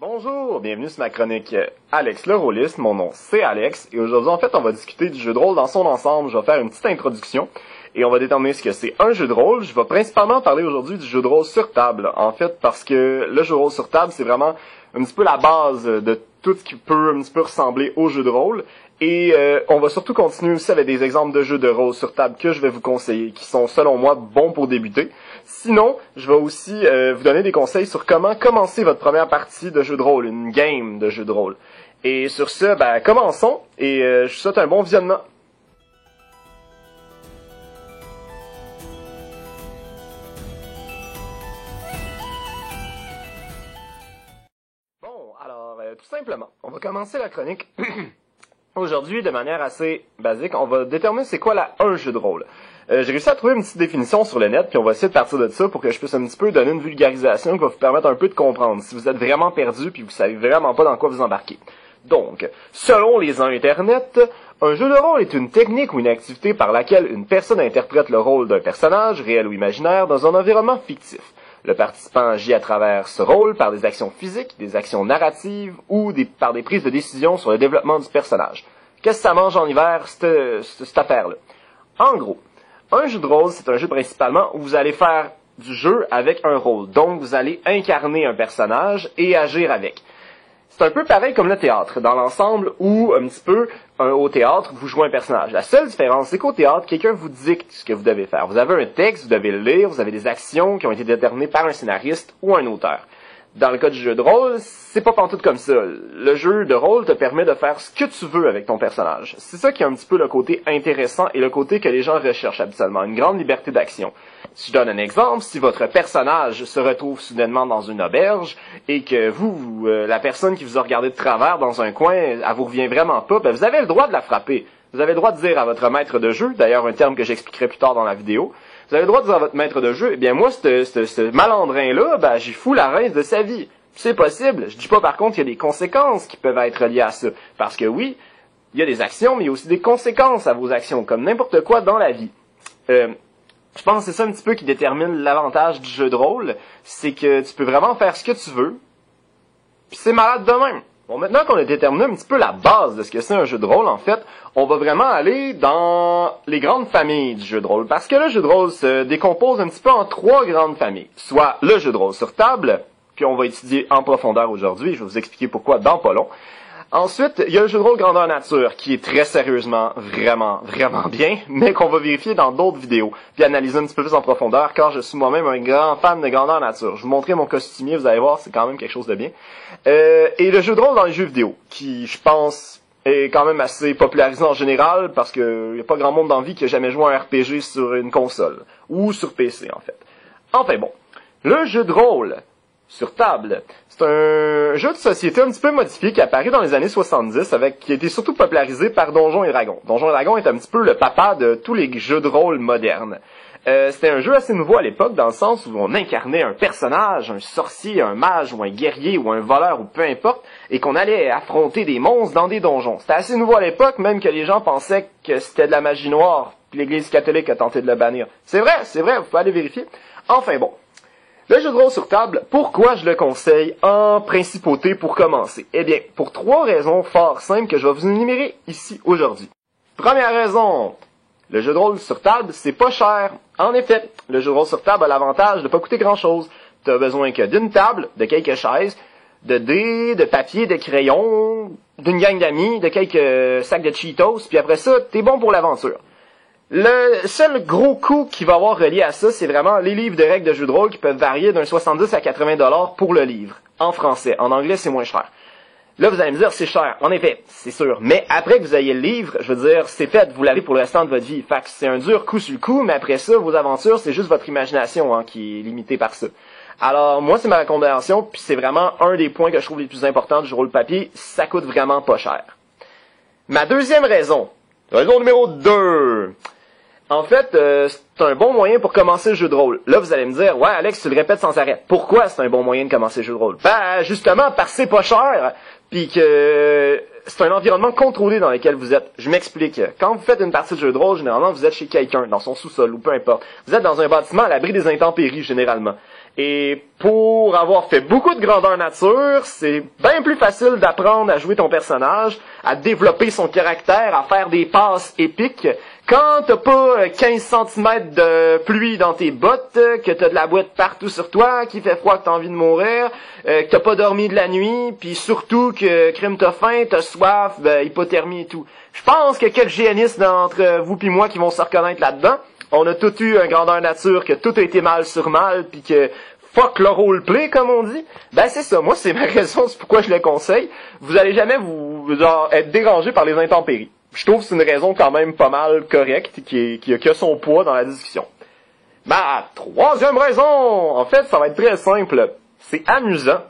Bonjour, bienvenue sur ma chronique Alex le Rôliste. Mon nom c'est Alex et aujourd'hui en fait on va discuter du jeu de rôle dans son ensemble. Je vais faire une petite introduction et on va déterminer ce que c'est un jeu de rôle. Je vais principalement parler aujourd'hui du jeu de rôle sur table en fait parce que le jeu de rôle sur table c'est vraiment un petit peu la base de tout ce qui peut un petit peu ressembler au jeu de rôle. Et on va surtout continuer aussi avec des exemples de jeux de rôle sur table que je vais vous conseiller, qui sont selon moi bons pour débuter. Sinon, je vais aussi vous donner des conseils sur comment commencer votre première partie de jeu de rôle, une game de jeu de rôle. Et sur ce, commençons et je vous souhaite un bon visionnement. Bon, alors, tout simplement, on va commencer la chronique. Aujourd'hui, de manière assez basique, on va déterminer c'est quoi un jeu de rôle. J'ai réussi à trouver une petite définition sur le net, puis on va essayer de partir de ça pour que je puisse un petit peu donner une vulgarisation qui va vous permettre un peu de comprendre si vous êtes vraiment perdu puis vous savez vraiment pas dans quoi vous embarquer. Donc, selon les internets, un jeu de rôle est une technique ou une activité par laquelle une personne interprète le rôle d'un personnage, réel ou imaginaire, dans un environnement fictif. Le participant agit à travers ce rôle par des actions physiques, des actions narratives ou par des prises de décision sur le développement du personnage. Qu'est-ce que ça mange en hiver, cette affaire-là? En gros, un jeu de rôle, c'est un jeu principalement où vous allez faire du jeu avec un rôle. Donc, vous allez incarner un personnage et agir avec. C'est un peu pareil comme le théâtre, dans l'ensemble où, un petit peu, au théâtre, vous jouez un personnage. La seule différence, c'est qu'au théâtre, quelqu'un vous dicte ce que vous devez faire. Vous avez un texte, vous devez le lire, vous avez des actions qui ont été déterminées par un scénariste ou un auteur. Dans le cas du jeu de rôle, c'est pas pantoute comme ça. Le jeu de rôle te permet de faire ce que tu veux avec ton personnage. C'est ça qui est un petit peu le côté intéressant et le côté que les gens recherchent habituellement, une grande liberté d'action. Si je donne un exemple, si votre personnage se retrouve soudainement dans une auberge et que la personne qui vous a regardé de travers dans un coin, elle vous revient vraiment pas, vous avez le droit de la frapper. Vous avez le droit de dire à votre maître de jeu, d'ailleurs un terme que j'expliquerai plus tard dans la vidéo, vous avez le droit de dire à votre maître de jeu, eh bien moi, ce malandrin-là, j'y fous la rince de sa vie. C'est possible. Je dis pas par contre qu'il y a des conséquences qui peuvent être liées à ça. Parce que oui, il y a des actions, mais il y a aussi des conséquences à vos actions, comme n'importe quoi dans la vie. Je pense que c'est ça un petit peu qui détermine l'avantage du jeu de rôle, c'est que tu peux vraiment faire ce que tu veux, puis c'est malade de même. Bon, maintenant qu'on a déterminé un petit peu la base de ce que c'est un jeu de rôle, en fait, on va vraiment aller dans les grandes familles du jeu de rôle. Parce que le jeu de rôle se décompose un petit peu en trois grandes familles. Soit le jeu de rôle sur table, qu'on va étudier en profondeur aujourd'hui, je vais vous expliquer pourquoi dans pas long. Ensuite, il y a le jeu de rôle grandeur nature, qui est très sérieusement, vraiment, vraiment bien, mais qu'on va vérifier dans d'autres vidéos, puis analyser un petit peu plus en profondeur, car je suis moi-même un grand fan de grandeur nature. Je vous montrerai mon costumier, vous allez voir, c'est quand même quelque chose de bien. Et le jeu de rôle dans les jeux vidéo, qui, je pense, est quand même assez popularisé en général, parce que y a pas grand monde dans la vie qui a jamais joué à un RPG sur une console, ou sur PC, en fait. Enfin bon, le jeu de rôle sur table, c'est un jeu de société un petit peu modifié qui est apparu dans les années 70, qui a été surtout popularisé par Donjons et Dragons. Donjons et Dragons est un petit peu le papa de tous les jeux de rôle modernes. C'était un jeu assez nouveau à l'époque, dans le sens où on incarnait un personnage, un sorcier, un mage, ou un guerrier, ou un voleur, ou peu importe, et qu'on allait affronter des monstres dans des donjons. C'était assez nouveau à l'époque, même que les gens pensaient que c'était de la magie noire, puis l'Église catholique a tenté de le bannir. C'est vrai, vous pouvez aller vérifier. Enfin bon. Le jeu de rôle sur table, pourquoi je le conseille en principauté pour commencer? Eh bien, pour trois raisons fort simples que je vais vous énumérer ici aujourd'hui. Première raison, le jeu de rôle sur table, c'est pas cher. En effet, le jeu de rôle sur table a l'avantage de pas coûter grand-chose. Tu as besoin que d'une table, de quelques chaises, de dés, de papier, de crayons, d'une gang d'amis, de quelques sacs de Cheetos, puis après ça, t'es bon pour l'aventure. Le seul gros coût qui va avoir relié à ça, c'est vraiment les livres de règles de jeu de rôle qui peuvent varier d'un 70 à 80$ pour le livre, en français. En anglais, c'est moins cher. Là, vous allez me dire, c'est cher. En effet, c'est sûr. Mais après que vous ayez le livre, je veux dire, c'est fait, vous l'avez pour le restant de votre vie. Fait que c'est un dur coup sur le coup, mais après ça, vos aventures, c'est juste votre imagination qui est limitée par ça. Alors, moi, c'est ma recommandation, puis c'est vraiment un des points que je trouve les plus importants du jeu de rôle papier, ça coûte vraiment pas cher. Ma deuxième raison numéro 2... En fait, c'est un bon moyen pour commencer le jeu de rôle. Là, vous allez me dire, ouais, Alex, tu le répètes sans arrêt. Pourquoi c'est un bon moyen de commencer le jeu de rôle? Justement, parce que c'est pas cher, puis que c'est un environnement contrôlé dans lequel vous êtes. Je m'explique. Quand vous faites une partie de jeu de rôle, généralement, vous êtes chez quelqu'un, dans son sous-sol, ou peu importe. Vous êtes dans un bâtiment à l'abri des intempéries, généralement. Et pour avoir fait beaucoup de grandeur nature, c'est bien plus facile d'apprendre à jouer ton personnage, à développer son caractère, à faire des passes épiques, quand t'as pas 15 cm de pluie dans tes bottes, que t'as de la boîte partout sur toi, qu'il fait froid, que t'as envie de mourir, que t'as pas dormi de la nuit, puis surtout que crime t'as faim, t'as soif, hypothermie et tout. Je pense que quelques géanistes d'entre vous puis moi qui vont se reconnaître là-dedans. On a tout eu un grandeur nature, que tout a été mal sur mal, puis que fuck le roleplay, comme on dit. Ben c'est ça, moi c'est ma raison, c'est pourquoi je le conseille. Vous allez jamais être dérangé par les intempéries. Je trouve que c'est une raison quand même pas mal correcte, qui a son poids dans la discussion. Ma troisième raison, en fait, ça va être très simple. C'est amusant.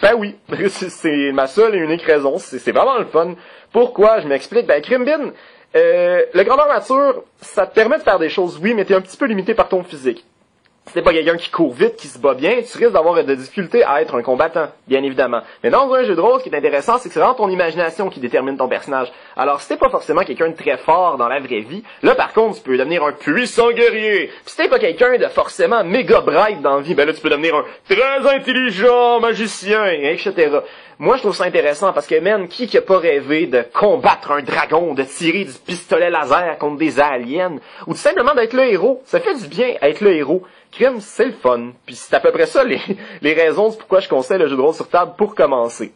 Ben oui, c'est ma seule et unique raison, c'est vraiment le fun. Pourquoi? Je m'explique. Ben Crimbin, le grandeur nature, ça te permet de faire des choses, oui, mais t'es un petit peu limité par ton physique. Si t'es pas quelqu'un qui court vite, qui se bat bien, tu risques d'avoir de difficultés à être un combattant, bien évidemment. Mais dans un jeu de rôle, ce qui est intéressant, c'est que c'est vraiment ton imagination qui détermine ton personnage. Alors, si t'es pas forcément quelqu'un de très fort dans la vraie vie, là, par contre, tu peux devenir un puissant guerrier. Puis si t'es pas quelqu'un de forcément méga bright dans la vie, ben là, tu peux devenir un très intelligent magicien, etc. Moi, je trouve ça intéressant parce que, man, qui a pas rêvé de combattre un dragon, de tirer du pistolet laser contre des aliens, ou tout simplement d'être le héros? Ça fait du bien être le héros. Crime, c'est le fun. Puis c'est à peu près ça les raisons de pourquoi je conseille le jeu de rôle sur table pour commencer.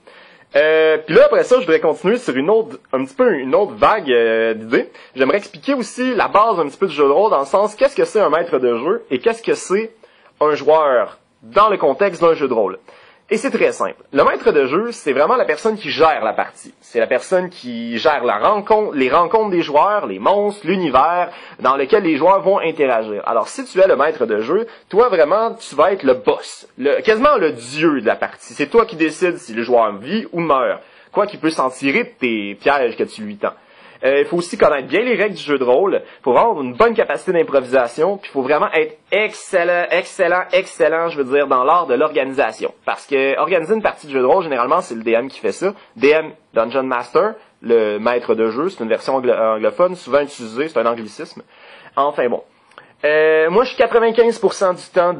Puis là, après ça, je voudrais continuer sur une autre vague d'idées. J'aimerais expliquer aussi la base un petit peu du jeu de rôle dans le sens, qu'est-ce que c'est un maître de jeu et qu'est-ce que c'est un joueur dans le contexte d'un jeu de rôle. Et c'est très simple. Le maître de jeu, c'est vraiment la personne qui gère la partie. C'est la personne qui gère les rencontres des joueurs, les monstres, l'univers dans lequel les joueurs vont interagir. Alors, si tu es le maître de jeu, toi, vraiment, tu vas être le boss. Quasiment le dieu de la partie. C'est toi qui décides si le joueur vit ou meurt. Quoi qu'il peut s'en tirer de tes pièges que tu lui tends. Il faut aussi connaître bien les règles du jeu de rôle. Il faut avoir une bonne capacité d'improvisation. Puis il faut vraiment être excellent, je veux dire, dans l'art de l'organisation. Parce que organiser une partie de jeu de rôle, généralement, c'est le DM qui fait ça. DM, Dungeon Master, le maître de jeu. C'est une version anglophone, souvent utilisée, c'est un anglicisme. Enfin bon. Moi, je suis 95% du temps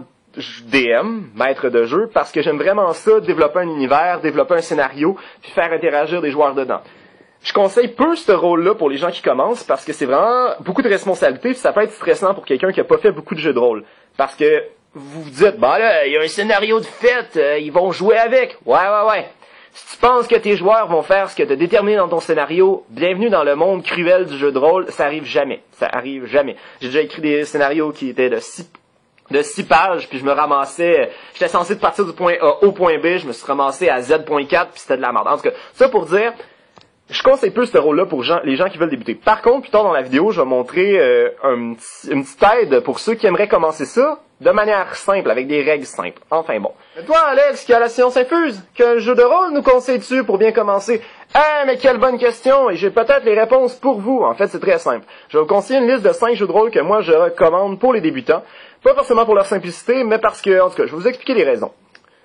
DM, maître de jeu, parce que j'aime vraiment ça, développer un univers, développer un scénario, puis faire interagir des joueurs dedans. Je conseille peu ce rôle-là pour les gens qui commencent parce que c'est vraiment beaucoup de responsabilités puis ça peut être stressant pour quelqu'un qui a pas fait beaucoup de jeux de rôle. Parce que vous vous dites, bah là, il y a un scénario de fête, ils vont jouer avec. Ouais. Si tu penses que tes joueurs vont faire ce que tu as déterminé dans ton scénario, bienvenue dans le monde cruel du jeu de rôle, ça arrive jamais. J'ai déjà écrit des scénarios qui étaient de 6 pages, puis je me ramassais, j'étais censé partir du point A au point B, je me suis ramassé à Z.4, puis c'était de la merde. En tout cas, ça pour dire, je conseille plus ce rôle-là pour les gens qui veulent débuter. Par contre, plus tard dans la vidéo, je vais montrer une petite aide pour ceux qui aimeraient commencer ça de manière simple, avec des règles simples. Enfin bon. Et toi, Alex, qui a la science infuse, quel jeu de rôle nous conseilles-tu pour bien commencer? Mais quelle bonne question! Et j'ai peut-être les réponses pour vous. En fait, c'est très simple. Je vais vous conseiller une liste de 5 jeux de rôle que moi je recommande pour les débutants. Pas forcément pour leur simplicité, mais parce que, en tout cas, je vais vous expliquer les raisons.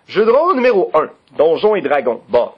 Jeu de rôle numéro 1, Donjons et Dragons. Bon.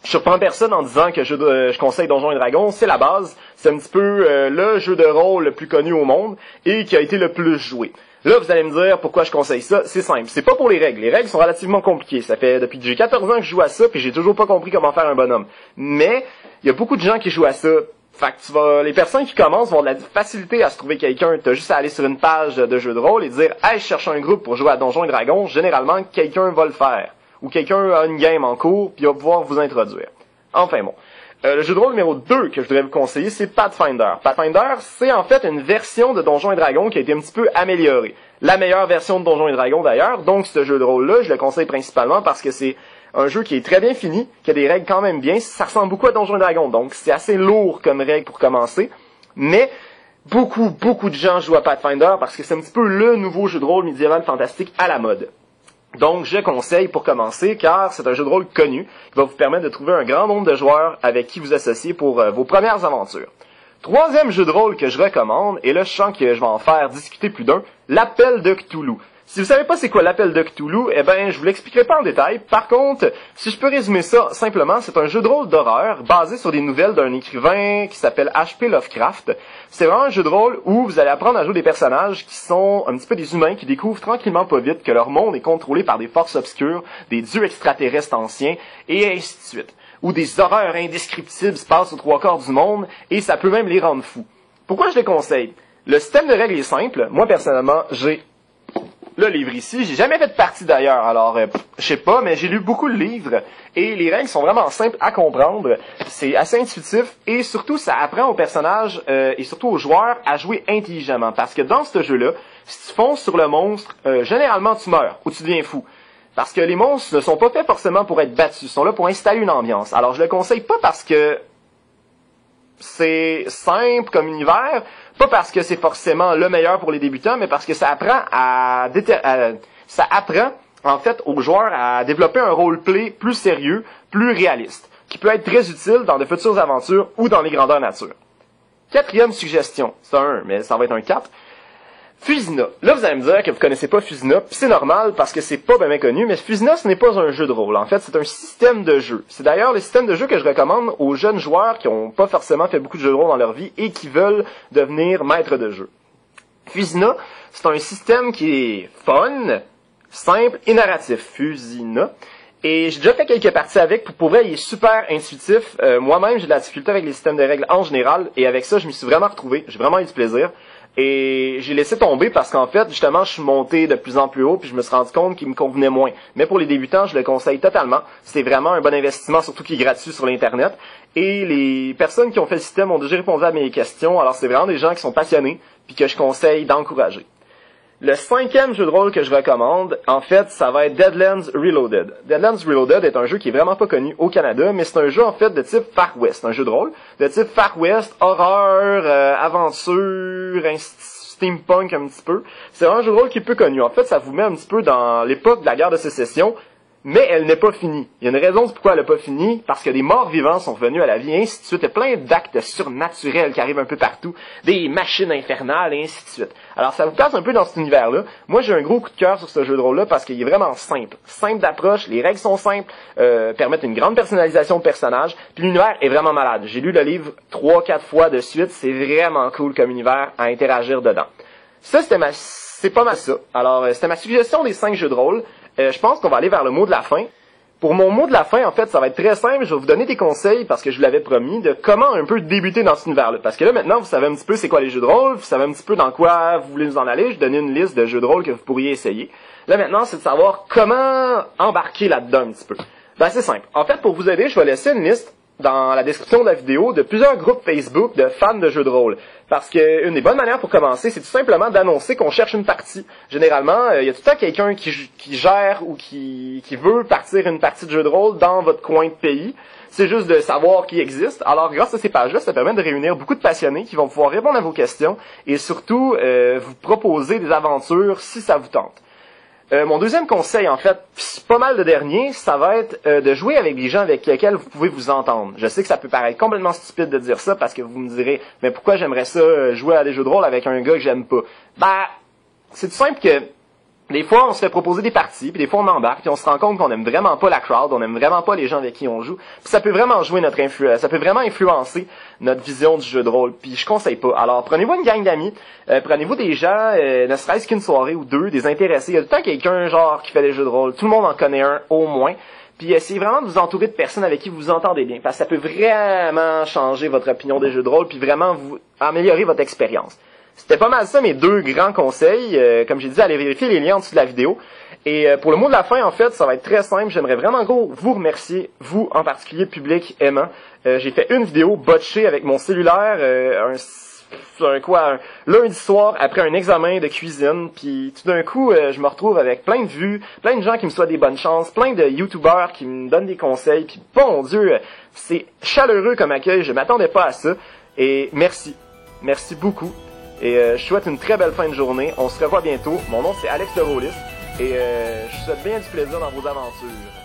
Je surprends personne en disant que je conseille Donjons et Dragons, c'est la base, c'est un petit peu le jeu de rôle le plus connu au monde et qui a été le plus joué. Là, vous allez me dire pourquoi je conseille ça, c'est simple, c'est pas pour les règles sont relativement compliquées, ça fait depuis que j'ai 14 ans que je joue à ça puis j'ai toujours pas compris comment faire un bonhomme. Mais, il y a beaucoup de gens qui jouent à ça, fait que les personnes qui commencent vont avoir de la facilité à se trouver quelqu'un, t'as juste à aller sur une page de jeu de rôle et dire « Hey, je cherche un groupe pour jouer à Donjons et Dragons », généralement, quelqu'un va le faire. Ou quelqu'un a une game en cours, puis il va pouvoir vous introduire. Enfin bon. Le jeu de rôle numéro 2 que je voudrais vous conseiller, c'est Pathfinder. Pathfinder, c'est en fait une version de Donjons et Dragons qui a été un petit peu améliorée. La meilleure version de Donjons et Dragons d'ailleurs, donc ce jeu de rôle-là, je le conseille principalement parce que c'est un jeu qui est très bien fini, qui a des règles quand même bien, ça ressemble beaucoup à Donjons et Dragons, donc c'est assez lourd comme règle pour commencer, mais beaucoup de gens jouent à Pathfinder parce que c'est un petit peu le nouveau jeu de rôle médiéval fantastique à la mode. Donc, je conseille pour commencer, car c'est un jeu de rôle connu qui va vous permettre de trouver un grand nombre de joueurs avec qui vous associer pour vos premières aventures. Troisième jeu de rôle que je recommande, et là je sens que je vais en faire discuter plus d'un, l'Appel de Cthulhu. Si vous savez pas c'est quoi l'appel de Cthulhu, eh ben, je vous l'expliquerai pas en détail. Par contre, si je peux résumer ça simplement, c'est un jeu de rôle d'horreur basé sur des nouvelles d'un écrivain qui s'appelle H.P. Lovecraft. C'est vraiment un jeu de rôle où vous allez apprendre à jouer des personnages qui sont un petit peu des humains qui découvrent tranquillement pas vite que leur monde est contrôlé par des forces obscures, des dieux extraterrestres anciens, et ainsi de suite. Où des horreurs indescriptibles se passent aux trois quarts du monde, et ça peut même les rendre fous. Pourquoi je les conseille? Le système de règles est simple. Moi, personnellement, j'ai le livre ici. J'ai jamais fait de partie d'ailleurs, alors je sais pas, mais j'ai lu beaucoup de livres et les règles sont vraiment simples à comprendre. C'est assez intuitif et surtout ça apprend aux personnages et surtout aux joueurs à jouer intelligemment. Parce que dans ce jeu-là, si tu fonces sur le monstre, généralement tu meurs ou tu deviens fou. Parce que les monstres ne sont pas faits forcément pour être battus, ils sont là pour installer une ambiance. Alors je le conseille pas parce que c'est simple comme univers, pas parce que c'est forcément le meilleur pour les débutants, mais parce que ça apprend en fait aux joueurs à développer un roleplay plus sérieux, plus réaliste, qui peut être très utile dans de futures aventures ou dans les grandeurs nature. Quatrième suggestion, c'est un 1, mais ça va être un 4. Fusina. Là, vous allez me dire que vous connaissez pas Fusina, puis c'est normal parce que c'est pas bien connu, mais Fusina, ce n'est pas un jeu de rôle. En fait, c'est un système de jeu. C'est d'ailleurs le système de jeu que je recommande aux jeunes joueurs qui ont pas forcément fait beaucoup de jeux de rôle dans leur vie et qui veulent devenir maîtres de jeu. Fusina, c'est un système qui est fun, simple et narratif. Fusina. Et j'ai déjà fait quelques parties avec, pour vrai, il est super intuitif. Moi-même, j'ai de la difficulté avec les systèmes de règles en général, et avec ça, je m'y suis vraiment retrouvé. J'ai vraiment eu du plaisir. Et j'ai laissé tomber parce qu'en fait, justement, je suis monté de plus en plus haut puis je me suis rendu compte qu'il me convenait moins. Mais pour les débutants, je le conseille totalement. C'est vraiment un bon investissement, surtout qui est gratuit sur l'Internet. Et les personnes qui ont fait le système ont déjà répondu à mes questions. Alors, c'est vraiment des gens qui sont passionnés puis que je conseille d'encourager. Le 5e jeu de rôle que je recommande, en fait, ça va être Deadlands Reloaded. Deadlands Reloaded est un jeu qui est vraiment pas connu au Canada, mais c'est un jeu en fait de type Far West, un jeu de rôle de type Far West, horreur, aventure, steampunk un petit peu. C'est un jeu de rôle qui est peu connu. En fait, ça vous met un petit peu dans l'époque de la guerre de sécession, mais elle n'est pas finie. Il y a une raison de pourquoi elle n'est pas finie, parce que des morts vivants sont revenus à la vie, et ainsi de suite. Il y a plein d'actes surnaturels qui arrivent un peu partout, des machines infernales, et ainsi de suite. Alors, ça vous place un peu dans cet univers-là. Moi, j'ai un gros coup de cœur sur ce jeu de rôle-là, parce qu'il est vraiment simple. Simple d'approche, les règles sont simples, permettent une grande personnalisation de personnages, puis l'univers est vraiment malade. J'ai lu le livre 3-4 fois de suite, c'est vraiment cool comme univers à interagir dedans. Ça, c'est pas mal ça. Alors, c'était ma suggestion des 5 jeux de rôle. Je pense qu'on va aller vers le mot de la fin. Pour mon mot de la fin, en fait, ça va être très simple. Je vais vous donner des conseils, parce que je vous l'avais promis, de comment un peu débuter dans cet univers-là. Parce que là, maintenant, vous savez un petit peu c'est quoi les jeux de rôle, vous savez un petit peu dans quoi vous voulez vous en aller. Je vais donner une liste de jeux de rôle que vous pourriez essayer. Là, maintenant, c'est de savoir comment embarquer là-dedans un petit peu. Ben, c'est simple. En fait, pour vous aider, je vais laisser une liste dans la description de la vidéo de plusieurs groupes Facebook de fans de jeux de rôle. Parce que une des bonnes manières pour commencer, c'est tout simplement d'annoncer qu'on cherche une partie. Généralement, il y a tout le temps quelqu'un qui gère ou qui veut partir une partie de jeu de rôle dans votre coin de pays. C'est juste de savoir qui existe. Alors, grâce à ces pages-là, ça permet de réunir beaucoup de passionnés qui vont pouvoir répondre à vos questions et surtout vous proposer des aventures si ça vous tente. Mon deuxième conseil, en fait, c'est pas mal le dernier, ça va être de jouer avec des gens avec lesquels vous pouvez vous entendre. Je sais que ça peut paraître complètement stupide de dire ça parce que vous me direz, mais pourquoi j'aimerais ça jouer à des jeux de rôle avec un gars que j'aime pas? Ben, c'est tout simple que des fois, on se fait proposer des parties, puis des fois, on embarque, puis on se rend compte qu'on aime vraiment pas la crowd, on aime vraiment pas les gens avec qui on joue, puis ça peut vraiment jouer notre influence, ça peut vraiment influencer notre vision du jeu de rôle, puis je conseille pas. Alors, prenez-vous une gang d'amis, prenez-vous des gens, ne serait-ce qu'une soirée ou deux, des intéressés, il y a tout le temps quelqu'un, genre, qui fait des jeux de rôle, tout le monde en connaît un, au moins, puis essayez vraiment de vous entourer de personnes avec qui vous vous entendez bien, parce que ça peut vraiment changer votre opinion des jeux de rôle, puis vraiment vous améliorer votre expérience. C'était pas mal ça mes 2 grands conseils. Comme j'ai dit, allez vérifier les liens en dessous de la vidéo. Et pour le mot de la fin, en fait, ça va être très simple. J'aimerais vraiment gros vous remercier, vous en particulier, public aimant. J'ai fait une vidéo botchée avec mon cellulaire, un lundi soir après un examen de cuisine. Puis tout d'un coup, je me retrouve avec plein de vues, plein de gens qui me souhaitent des bonnes chances, plein de youtubeurs qui me donnent des conseils. Puis bon Dieu, c'est chaleureux comme accueil. Je m'attendais pas à ça. Et merci. Merci beaucoup. Et je souhaite une très belle fin de journée. On se revoit bientôt. Mon nom c'est Alex Le Rollis. Et je vous souhaite bien du plaisir dans vos aventures.